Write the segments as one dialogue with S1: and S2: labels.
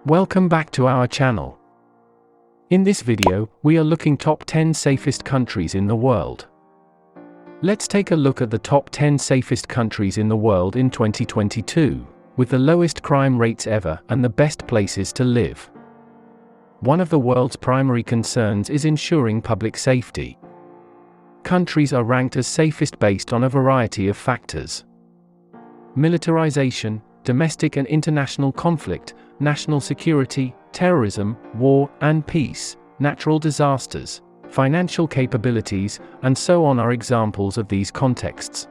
S1: Welcome back to our channel. In this video, we are looking top 10 safest countries in the world. Let's take a look at the top 10 safest countries in the world in 2022, with the lowest crime rates ever and the best places to live. One of the world's primary concerns is ensuring public safety. Countries are ranked as safest based on a variety of factors. Militarization, domestic and international conflict, national security, terrorism, war and peace, natural disasters, financial capabilities, and so on are examples of these contexts.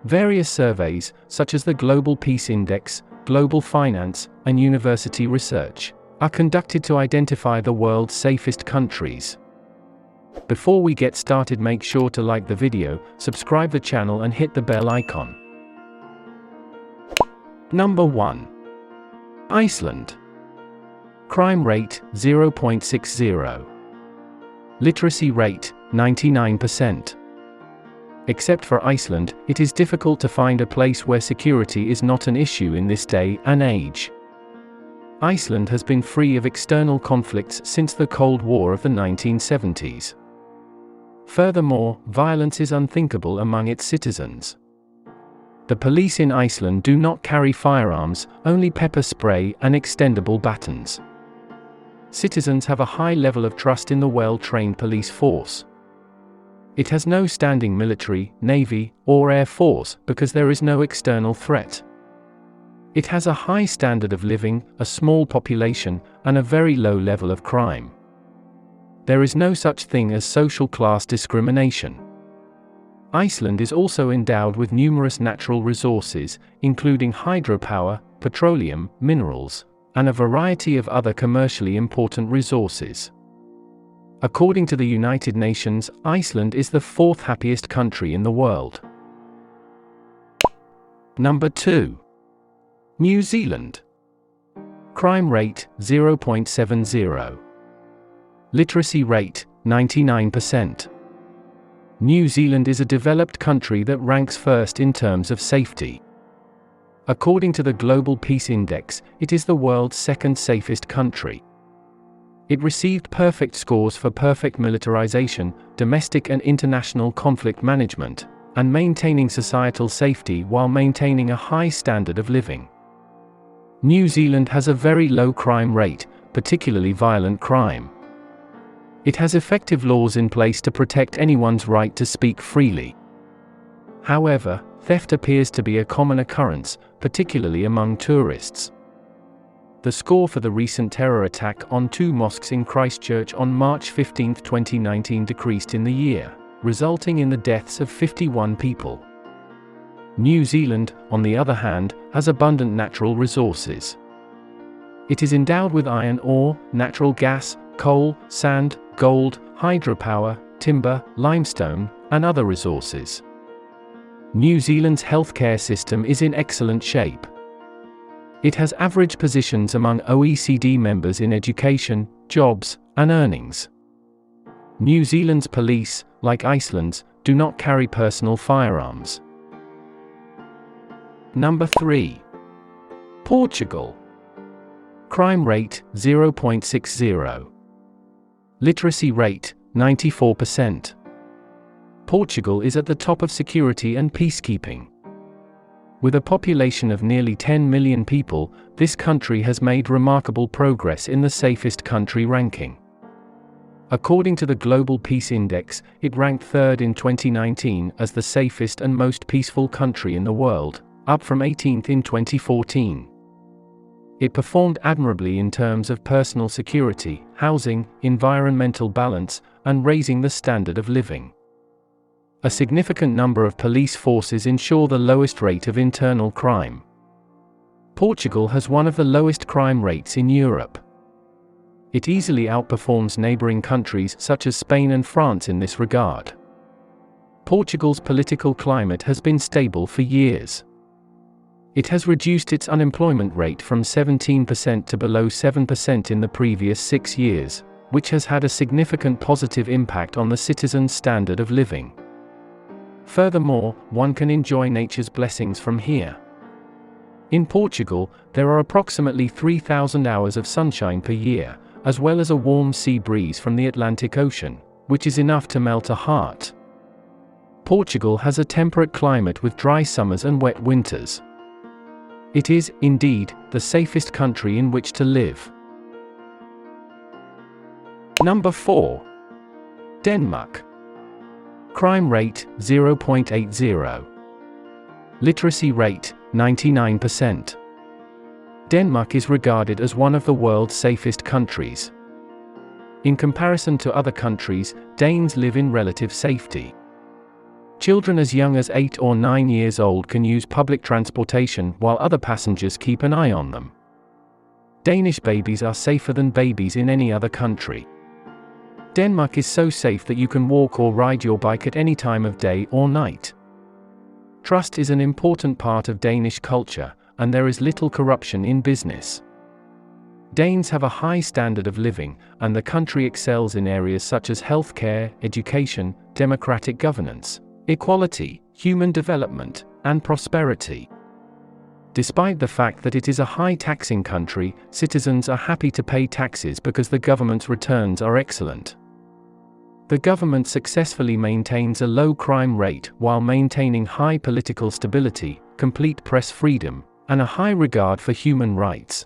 S1: Various surveys, such as the Global Peace Index, Global Finance, and University Research, are conducted to identify the world's safest countries. Before we get started, make sure to like the video, subscribe the channel and hit the bell icon. Number 1. Iceland. Crime rate 0.60. Literacy rate 99%. Except for Iceland, it is difficult to find a place where security is not an issue in this day and age. Iceland has been free of external conflicts since the Cold War of the 1970s. Furthermore, violence is unthinkable among its citizens. The police in Iceland do not carry firearms, only pepper spray and extendable batons. Citizens have a high level of trust in the well-trained police force. It has no standing military, navy, or air force because there is no external threat. It has a high standard of living, a small population, and a very low level of crime. There is no such thing as social class discrimination. Iceland is also endowed with numerous natural resources, including hydropower, petroleum, minerals, and a variety of other commercially important resources. According to the United Nations, Iceland is the 4th happiest country in the world. Number 2. New Zealand. Crime rate 0.70. Literacy rate 99%. New Zealand is a developed country that ranks first in terms of safety. According to the Global Peace Index, it is the world's 2nd safest country. It received perfect scores for perfect militarization, domestic and international conflict management, and maintaining societal safety while maintaining a high standard of living. New Zealand has a very low crime rate, particularly violent crime. It has effective laws in place to protect anyone's right to speak freely. However, theft appears to be a common occurrence, particularly among tourists. The score for the recent terror attack on 2 mosques in Christchurch on March 15, 2019 decreased in the year, resulting in the deaths of 51 people. New Zealand, on the other hand, has abundant natural resources. It is endowed with iron ore, natural gas, coal, sand, gold, hydropower, timber, limestone, and other resources. New Zealand's healthcare system is in excellent shape. It has average positions among OECD members in education, jobs, and earnings. New Zealand's police, like Iceland's, do not carry personal firearms. Number 3. Portugal. Crime rate 0.60. Literacy rate 94%. Portugal is at the top of security and peacekeeping. With a population of nearly 10 million people, this country has made remarkable progress in the safest country ranking. According to the Global Peace Index, it ranked 3rd in 2019 as the safest and most peaceful country in the world, up from 18th in 2014. It performed admirably in terms of personal security, housing, environmental balance, and raising the standard of living. A significant number of police forces ensure the lowest rate of internal crime. Portugal has one of the lowest crime rates in Europe. It easily outperforms neighboring countries such as Spain and France in this regard. Portugal's political climate has been stable for years. It has reduced its unemployment rate from 17% to below 7% in the previous 6 years, which has had a significant positive impact on the citizens' standard of living. Furthermore, one can enjoy nature's blessings from here. In Portugal, there are approximately 3,000 hours of sunshine per year, as well as a warm sea breeze from the Atlantic Ocean, which is enough to melt a heart. Portugal has a temperate climate with dry summers and wet winters. It is, indeed, the safest country in which to live. Number 4. Denmark. Crime rate 0.80. Literacy rate 99%. Denmark is regarded as one of the world's safest countries. In comparison to other countries, Danes live in relative safety. Children as young as 8 or 9 years old can use public transportation while other passengers keep an eye on them. Danish babies are safer than babies in any other country. Denmark is so safe that you can walk or ride your bike at any time of day or night. Trust is an important part of Danish culture, and there is little corruption in business. Danes have a high standard of living, and the country excels in areas such as healthcare, education, democratic governance, equality, human development, and prosperity. Despite the fact that it is a high-taxing country, citizens are happy to pay taxes because the government's returns are excellent. The government successfully maintains a low crime rate while maintaining high political stability, complete press freedom, and a high regard for human rights.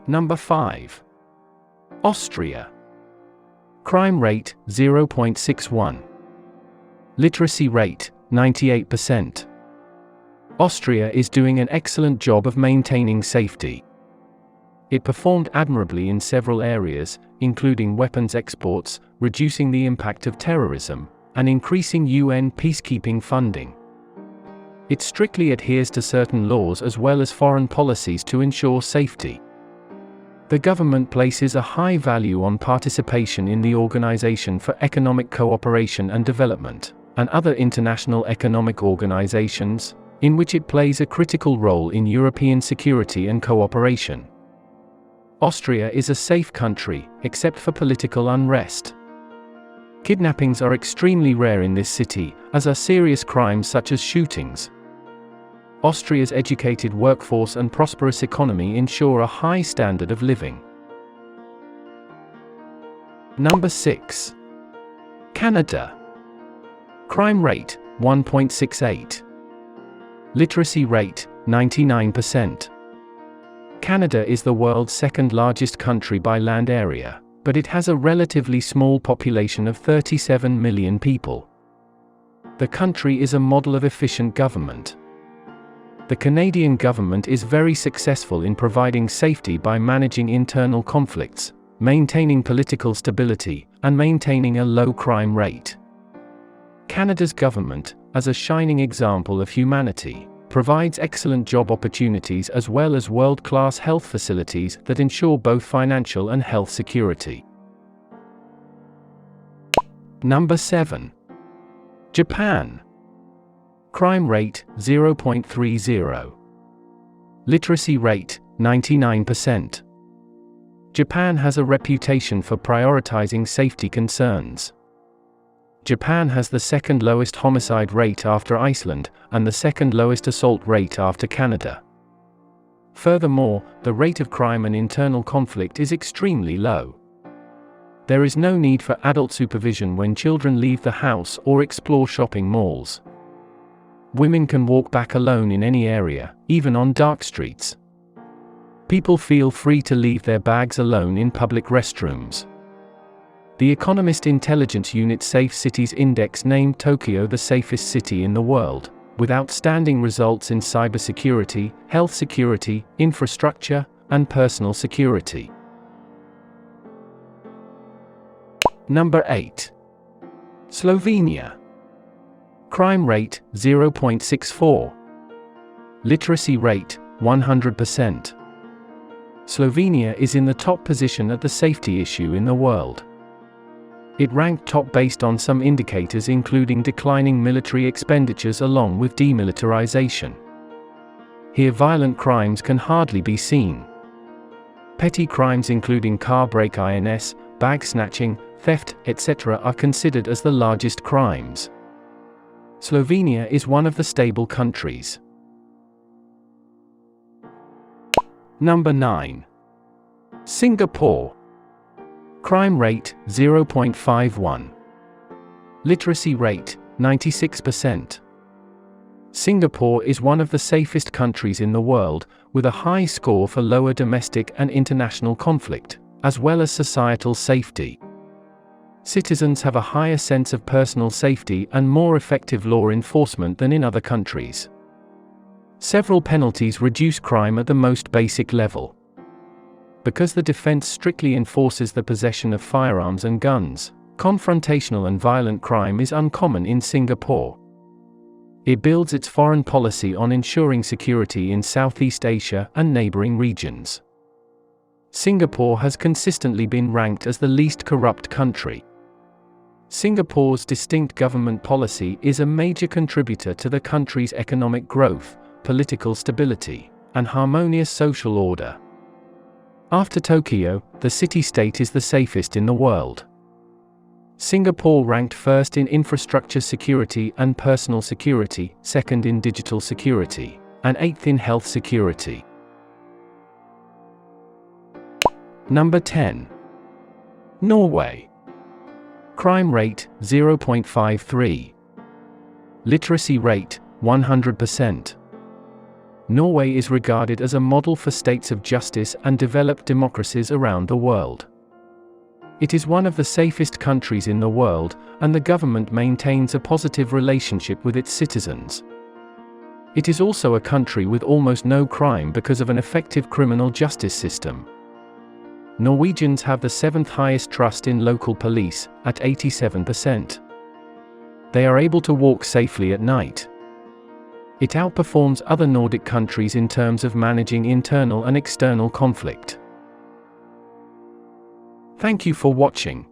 S1: Number 5. Austria. Crime rate 0.61. Literacy rate 98%. Austria is doing an excellent job of maintaining safety. It performed admirably in several areas, including weapons exports, reducing the impact of terrorism, and increasing UN peacekeeping funding. It strictly adheres to certain laws as well as foreign policies to ensure safety. The government places a high value on participation in the Organization for Economic Cooperation and Development, and other international economic organizations, in which it plays a critical role in European security and cooperation. Austria is a safe country, except for political unrest. Kidnappings are extremely rare in this city, as are serious crimes such as shootings. Austria's educated workforce and prosperous economy ensure a high standard of living. Number 6. Canada. Crime rate 1.68. Literacy rate 99%. Canada is the world's second largest country by land area, but it has a relatively small population of 37 million people. The country is a model of efficient government. The Canadian government is very successful in providing safety by managing internal conflicts, maintaining political stability, and maintaining a low crime rate. Canada's government, as a shining example of humanity, provides excellent job opportunities as well as world-class health facilities that ensure both financial and health security. Number 7. Japan. Crime rate 0.30. Literacy rate 99%. Japan has a reputation for prioritizing safety concerns. Japan has the second lowest homicide rate after Iceland, and the second lowest assault rate after Canada. Furthermore, the rate of crime and internal conflict is extremely low. There is no need for adult supervision when children leave the house or explore shopping malls. Women can walk back alone in any area, even on dark streets. People feel free to leave their bags alone in public restrooms. The Economist Intelligence Unit Safe Cities Index named Tokyo the safest city in the world, with outstanding results in cybersecurity, health security, infrastructure, and personal security. Number 8. Slovenia. Crime rate 0.64. Literacy rate 100%. Slovenia is in the top position at the safety issue in the world. It ranked top based on some indicators including declining military expenditures along with demilitarization. Here violent crimes can hardly be seen. Petty crimes including car break-ins, bag snatching, theft, etc. are considered as the largest crimes. Slovenia is one of the stable countries. Number 9. Singapore. Crime rate 0.51. Literacy rate 96%. Singapore is one of the safest countries in the world, with a high score for lower domestic and international conflict, as well as societal safety. Citizens have a higher sense of personal safety and more effective law enforcement than in other countries. Several penalties reduce crime at the most basic level. Because the defense strictly enforces the possession of firearms and guns, confrontational and violent crime is uncommon in Singapore. It builds its foreign policy on ensuring security in Southeast Asia and neighboring regions. Singapore has consistently been ranked as the least corrupt country. Singapore's distinct government policy is a major contributor to the country's economic growth, political stability, and harmonious social order. After Tokyo, the city-state is the safest in the world. Singapore ranked first in infrastructure security and personal security, second in digital security, and eighth in health security. Number 10. Norway. Crime rate 0.53. Literacy rate 100%. Norway is regarded as a model for states of justice and developed democracies around the world. It is one of the safest countries in the world, and the government maintains a positive relationship with its citizens. It is also a country with almost no crime because of an effective criminal justice system. Norwegians have the 7th highest trust in local police, at 87%. They are able to walk safely at night. It outperforms other Nordic countries in terms of managing internal and external conflict. Thank you for watching.